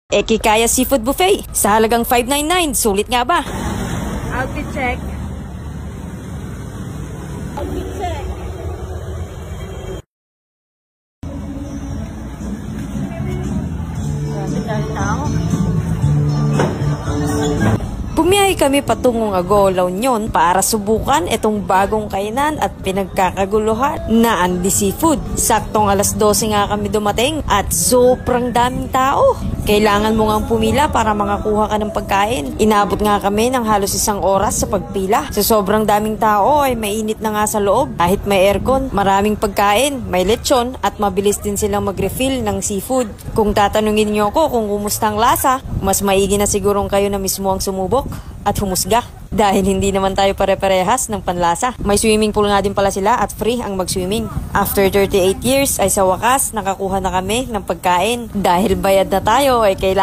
Ekikaya Seafood Buffet sa halagang $5.99. Sulit nga ba? Outfit check. Outfit check. Grabe tao. Bumiyahe kami patungong Agoo, La Union para subukan itong bagong kainan at pinagkakaguluhan na Andy Seafood. Saktong alas 12 nga kami dumating at sobrang daming tao. Kailangan mo ngang pumila para makakuha ka ng pagkain. Inabot nga kami ng halos 1 oras sa pagpila. Sa sobrang daming tao ay mainit na nga sa loob. Kahit may aircon, maraming pagkain, may lechon at mabilis din silang mag-refill ng seafood. Kung tatanungin niyo ako kung kumusta ang lasa, mas maigi na sigurong kayo na mismo ang sumubok at humusga. Dahil hindi naman tayo pare-parehas ng panlasa. May swimming pool nga din pala sila at free ang mag-swimming. After 38 years ay sa wakas nakakuha na kami ng pagkain. Dahil bayad na tayo ay kailangan